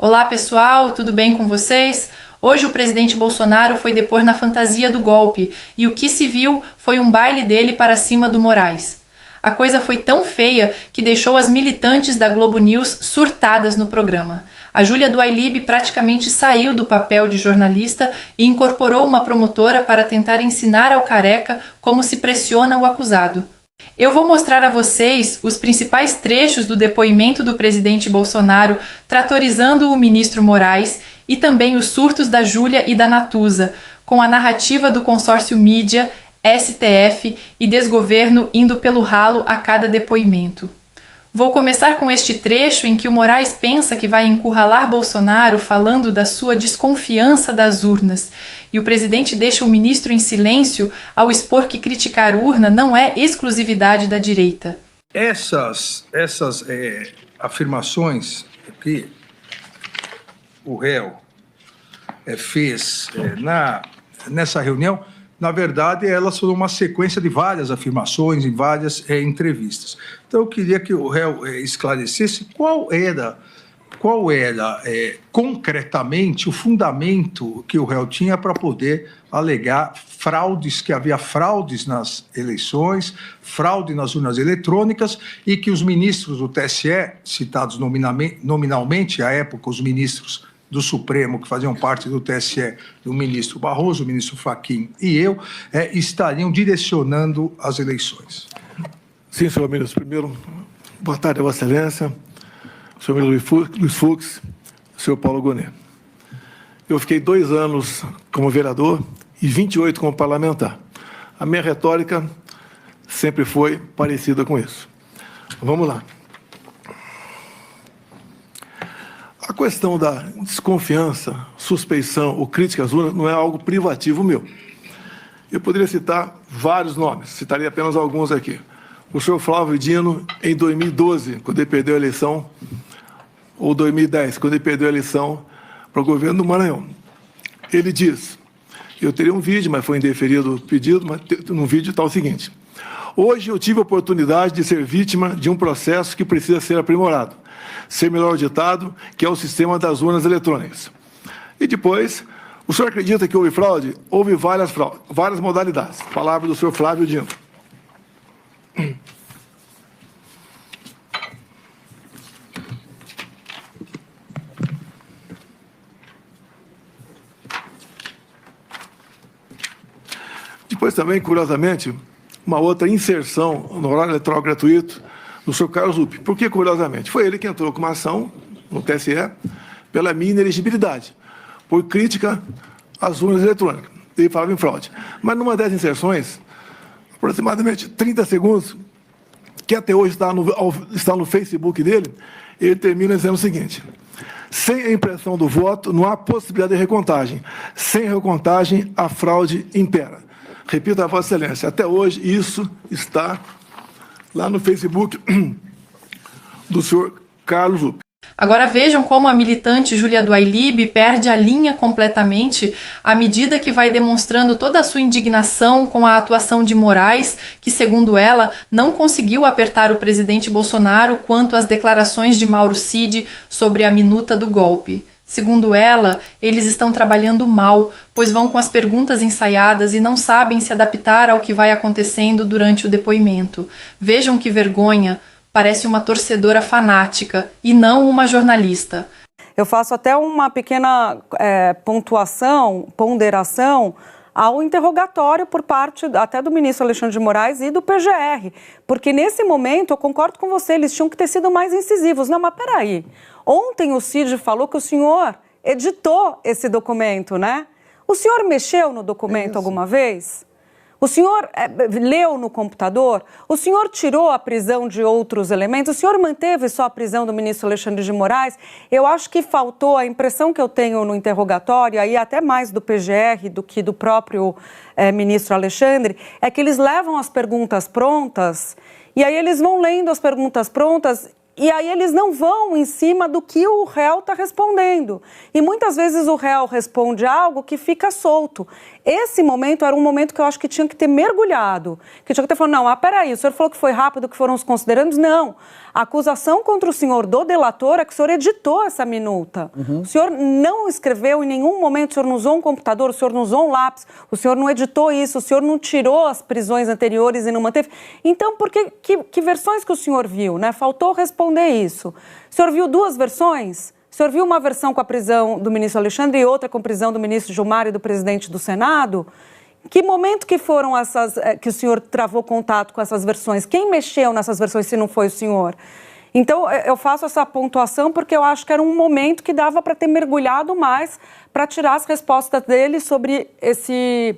Olá pessoal, tudo bem com vocês? Hoje o presidente Bolsonaro foi depor na fantasia do golpe e o que se viu foi um baile dele para cima do Moraes. A coisa foi tão feia que deixou as militantes da Globo News surtadas no programa. A Júlia do Ailib praticamente saiu do papel de jornalista e incorporou uma promotora para tentar ensinar ao Careca como se pressiona o acusado. Eu vou mostrar a vocês os principais trechos do depoimento do presidente Bolsonaro tratorizando o ministro Moraes e também os surtos da Júlia e da Natuza, com a narrativa do consórcio mídia, STF e desgoverno indo pelo ralo a cada depoimento. Vou começar com este trecho em que o Moraes pensa que vai encurralar Bolsonaro falando da sua desconfiança das urnas, e o presidente deixa o ministro em silêncio ao expor que criticar urna não é exclusividade da direita. Essas afirmações que o réu fez nessa reunião, na verdade, elas foram uma sequência de várias afirmações em várias entrevistas. Então, eu queria que o réu esclarecesse qual era concretamente o fundamento que o réu tinha para poder alegar fraudes, que havia fraudes nas eleições, fraude nas urnas eletrônicas e que os ministros do TSE, citados nominalmente, à época os ministros do Supremo, que faziam parte do TSE, o ministro Barroso, o ministro Fachin e eu, estariam direcionando as eleições. Sim, senhor ministro. Primeiro, boa tarde a Vossa Excelência, senhor ministro Luiz Fux, senhor Paulo Gonet. Eu fiquei 2 anos como vereador e 28 como parlamentar. A minha retórica sempre foi parecida com isso. Vamos lá. A questão da desconfiança, suspeição ou crítica às urnas não é algo privativo meu. Eu poderia citar vários nomes, citaria apenas alguns aqui. O senhor Flávio Dino, em 2012, quando ele perdeu a eleição, ou 2010, quando ele perdeu a eleição para o governo do Maranhão. Ele diz, eu teria um vídeo, mas foi indeferido o pedido, mas no vídeo está o seguinte: hoje eu tive a oportunidade de ser vítima de um processo que precisa ser aprimorado, ser melhor auditado, que é o sistema das urnas eletrônicas. E depois, o senhor acredita que houve fraude? Houve várias modalidades. Palavra do senhor Flávio Dino. Depois também, curiosamente, uma outra inserção no horário eleitoral gratuito do senhor Carlos Lupe. Por que curiosamente? Foi ele que entrou com uma ação no TSE pela minha inelegibilidade, por crítica às urnas eletrônicas. Ele falava em fraude. Mas numa dessas inserções, aproximadamente 30 segundos, que até hoje está no Facebook dele, ele termina dizendo o seguinte: sem a impressão do voto, não há possibilidade de recontagem. Sem recontagem, a fraude impera. Repito a Vossa Excelência, até hoje isso está lá no Facebook do senhor Carlos Lupe. Agora vejam como a militante Júlia do Ailib perde a linha completamente à medida que vai demonstrando toda a sua indignação com a atuação de Moraes, que, segundo ela, não conseguiu apertar o presidente Bolsonaro quanto às declarações de Mauro Cid sobre a minuta do golpe. Segundo ela, eles estão trabalhando mal, pois vão com as perguntas ensaiadas e não sabem se adaptar ao que vai acontecendo durante o depoimento. Vejam que vergonha! Parece uma torcedora fanática e não uma jornalista. Eu faço até uma pequena ponderação ao interrogatório por parte até do ministro Alexandre de Moraes e do PGR, porque nesse momento, eu concordo com você, eles tinham que ter sido mais incisivos. Não, mas peraí, ontem o Cid falou que o senhor editou esse documento, né? O senhor mexeu no documento alguma vez? O senhor leu no computador? O senhor tirou a prisão de outros elementos? O senhor manteve só a prisão do ministro Alexandre de Moraes? Eu acho que faltou, a impressão que eu tenho no interrogatório, aí até mais do PGR do que do próprio ministro Alexandre, é que eles levam as perguntas prontas e aí eles vão lendo as perguntas prontas e aí eles não vão em cima do que o réu está respondendo. E muitas vezes o réu responde algo que fica solto. Esse momento era um momento que eu acho que tinha que ter mergulhado. Que tinha que ter falado, não, peraí, o senhor falou que foi rápido, que foram os considerandos? Não. A acusação contra o senhor do delator é que o senhor editou essa minuta. O senhor não escreveu em nenhum momento, o senhor não usou um computador, o senhor não usou um lápis, o senhor não editou isso, o senhor não tirou as prisões anteriores e não manteve. Então, por que versões que o senhor viu, né? Faltou responder isso. O senhor viu duas versões? O senhor viu uma versão com a prisão do ministro Alexandre e outra com a prisão do ministro Gilmar e do presidente do Senado? Que momento que foram essas, que o senhor travou contato com essas versões? Quem mexeu nessas versões se não foi o senhor? Então, eu faço essa pontuação porque eu acho que era um momento que dava para ter mergulhado mais para tirar as respostas dele sobre esse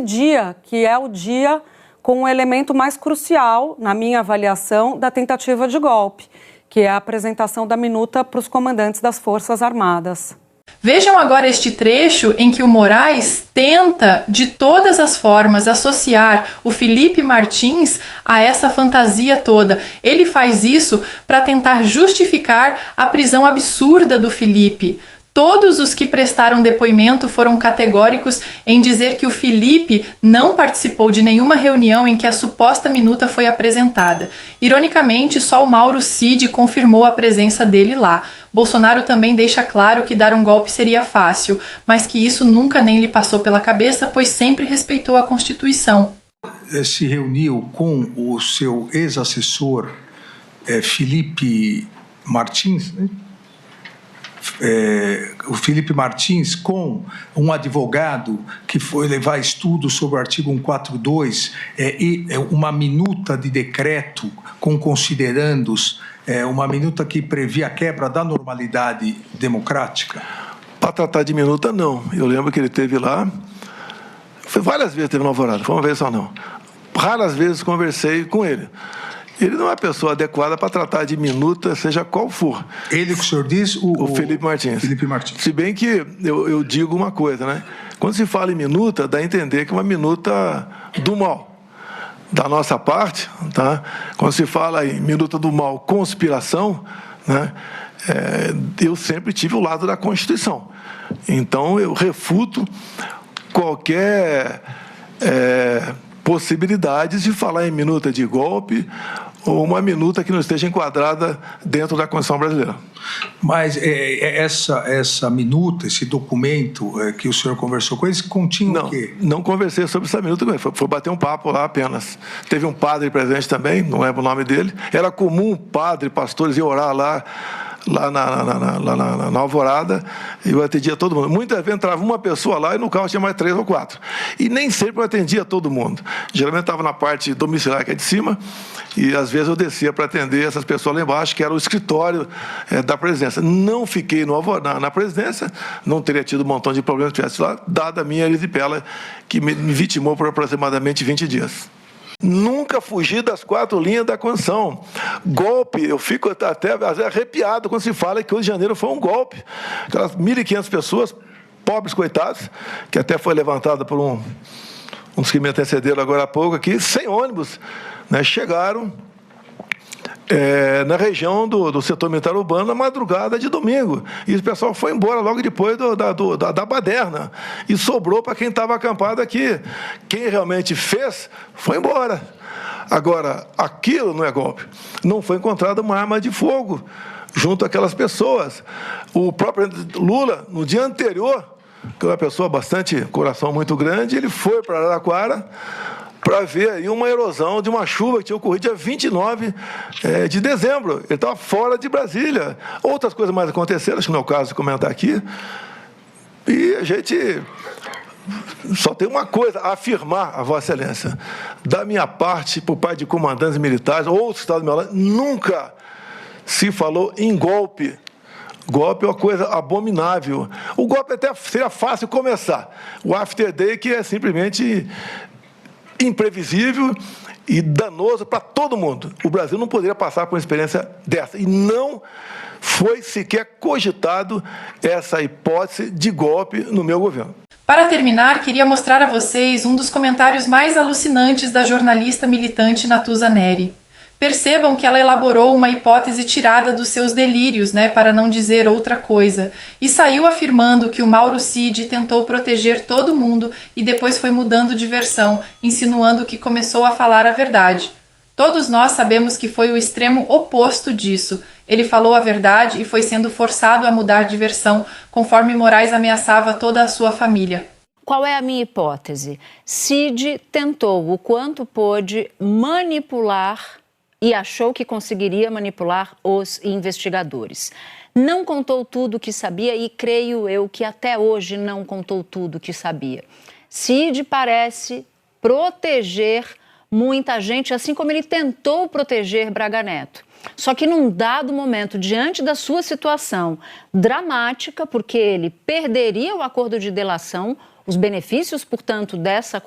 dia, que é o dia com o elemento mais crucial, na minha avaliação, da tentativa de golpe, que é a apresentação da minuta para os comandantes das Forças Armadas. Vejam agora este trecho em que o Moraes tenta, de todas as formas, associar o Felipe Martins a essa fantasia toda. Ele faz isso para tentar justificar a prisão absurda do Felipe. Todos os que prestaram depoimento foram categóricos em dizer que o Felipe não participou de nenhuma reunião em que a suposta minuta foi apresentada. Ironicamente, só o Mauro Cid confirmou a presença dele lá. Bolsonaro também deixa claro que dar um golpe seria fácil, mas que isso nunca nem lhe passou pela cabeça, pois sempre respeitou a Constituição. Se reuniu com o seu ex-assessor Felipe Martins, né? O Felipe Martins com um advogado que foi levar estudos sobre o artigo 142 e uma minuta de decreto com considerandos, uma minuta que previa a quebra da normalidade democrática? Para tratar de minuta, não. Eu lembro que ele teve lá, várias vezes teve no Alvorada, foi uma vez só não. Raras vezes conversei com ele. Ele não é a pessoa adequada para tratar de minuta, seja qual for. Ele que o senhor diz? O Felipe Martins. Felipe Martins. Se bem que eu digo uma coisa, né? Quando se fala em minuta, dá a entender que é uma minuta do mal. Da nossa parte, tá? Quando se fala em minuta do mal, conspiração, né? Eu sempre tive o lado da Constituição. Então, eu refuto qualquer possibilidades de falar em minuta de golpe ou uma minuta que não esteja enquadrada dentro da Constituição brasileira. Mas essa minuta, esse documento que o senhor conversou com eles, continha o quê? Não conversei sobre essa minuta, foi bater um papo lá apenas. Teve um padre presente também, não lembro o nome dele. Era comum pastores iam orar lá na Alvorada, e eu atendia todo mundo. Muitas vezes entrava uma pessoa lá e no carro tinha mais 3 ou 4. E nem sempre eu atendia todo mundo. Geralmente estava na parte domiciliar, que é de cima, e às vezes eu descia para atender essas pessoas lá embaixo, que era o escritório da presidência. Não fiquei na presidência, não teria tido um montão de problemas se estivesse lá, dada a minha erisipela, que me vitimou por aproximadamente 20 dias. Nunca fugi das 4 linhas da Constituição. Golpe, eu fico até arrepiado quando se fala que 8 de janeiro foi um golpe. Aquelas 1.500 pessoas, pobres coitados, que até foi levantada por um dos que me antecederam agora há pouco aqui, sem ônibus, né, chegaram na região do setor militar urbano na madrugada de domingo. E o pessoal foi embora logo depois da baderna. E sobrou para quem estava acampado aqui. Quem realmente fez, foi embora. Agora, aquilo não é golpe. Não foi encontrada uma arma de fogo junto àquelas pessoas. O próprio Lula, no dia anterior, que é uma pessoa bastante, coração muito grande, ele foi para Araraquara para ver aí uma erosão de uma chuva que tinha ocorrido dia 29 de dezembro. Ele estava fora de Brasília. Outras coisas mais aconteceram, acho que não é o caso de comentar aqui. E a gente só tem uma coisa a afirmar, a Vossa Excelência. Da minha parte, por parte de comandantes militares, outros estados do meu lado, nunca se falou em golpe. Golpe é uma coisa abominável. O golpe até seria fácil começar. O after day, que é simplesmente imprevisível e danoso para todo mundo. O Brasil não poderia passar por uma experiência dessa. E não foi sequer cogitado essa hipótese de golpe no meu governo. Para terminar, queria mostrar a vocês um dos comentários mais alucinantes da jornalista militante Natuza Neri. Percebam que ela elaborou uma hipótese tirada dos seus delírios, para não dizer outra coisa, e saiu afirmando que o Mauro Cid tentou proteger todo mundo e depois foi mudando de versão, insinuando que começou a falar a verdade. Todos nós sabemos que foi o extremo oposto disso. Ele falou a verdade e foi sendo forçado a mudar de versão, conforme Moraes ameaçava toda a sua família. Qual é a minha hipótese? Cid tentou o quanto pôde manipular e achou que conseguiria manipular os investigadores. Não contou tudo o que sabia e creio eu que até hoje não contou tudo o que sabia. Cid parece proteger muita gente, assim como ele tentou proteger Braga Neto. Só que num dado momento, diante da sua situação dramática, porque ele perderia o acordo de delação, os benefícios, portanto, dessa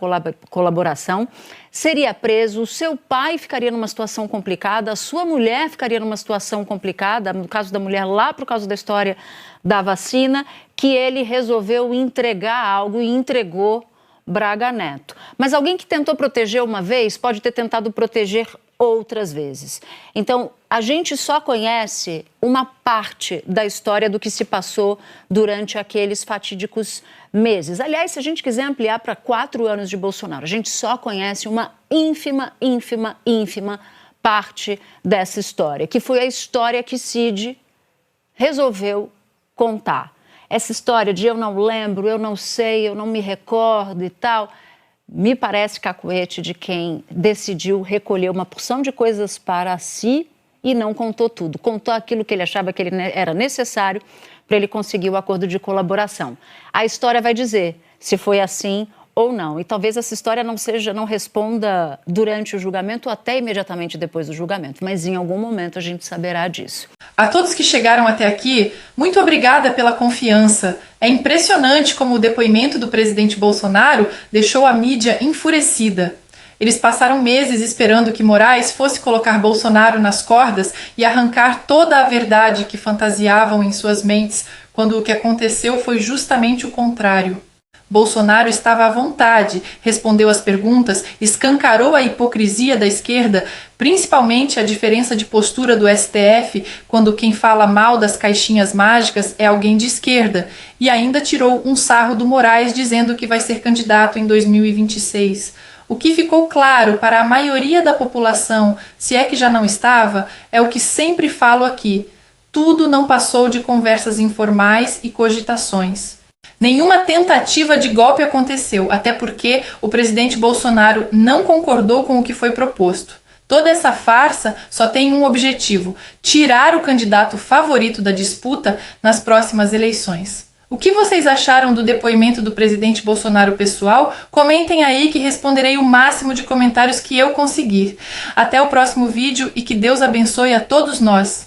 colaboração, seria preso, o seu pai ficaria numa situação complicada, a sua mulher ficaria numa situação complicada, no caso da mulher lá por causa da história da vacina, que ele resolveu entregar algo e entregou Braga Neto. Mas alguém que tentou proteger uma vez pode ter tentado proteger outras vezes. Então, a gente só conhece uma parte da história do que se passou durante aqueles fatídicos meses. Aliás, se a gente quiser ampliar para 4 anos de Bolsonaro, a gente só conhece uma ínfima parte dessa história, que foi a história que Cid resolveu contar. Essa história de eu não lembro, eu não sei, eu não me recordo e tal, me parece cacuete de quem decidiu recolher uma porção de coisas para si e não contou tudo. Contou aquilo que ele achava que era necessário para ele conseguir o acordo de colaboração. A história vai dizer se foi assim ou não. E talvez essa história não responda durante o julgamento ou até imediatamente depois do julgamento, mas em algum momento a gente saberá disso. A todos que chegaram até aqui, muito obrigada pela confiança. É impressionante como o depoimento do presidente Bolsonaro deixou a mídia enfurecida. Eles passaram meses esperando que Moraes fosse colocar Bolsonaro nas cordas e arrancar toda a verdade que fantasiavam em suas mentes, quando o que aconteceu foi justamente o contrário. Bolsonaro estava à vontade, respondeu às perguntas, escancarou a hipocrisia da esquerda, principalmente a diferença de postura do STF quando quem fala mal das caixinhas mágicas é alguém de esquerda, e ainda tirou um sarro do Moraes dizendo que vai ser candidato em 2026. O que ficou claro para a maioria da população, se é que já não estava, é o que sempre falo aqui: tudo não passou de conversas informais e cogitações. Nenhuma tentativa de golpe aconteceu, até porque o presidente Bolsonaro não concordou com o que foi proposto. Toda essa farsa só tem um objetivo: tirar o candidato favorito da disputa nas próximas eleições. O que vocês acharam do depoimento do presidente Bolsonaro pessoal? Comentem aí que responderei o máximo de comentários que eu conseguir. Até o próximo vídeo e que Deus abençoe a todos nós.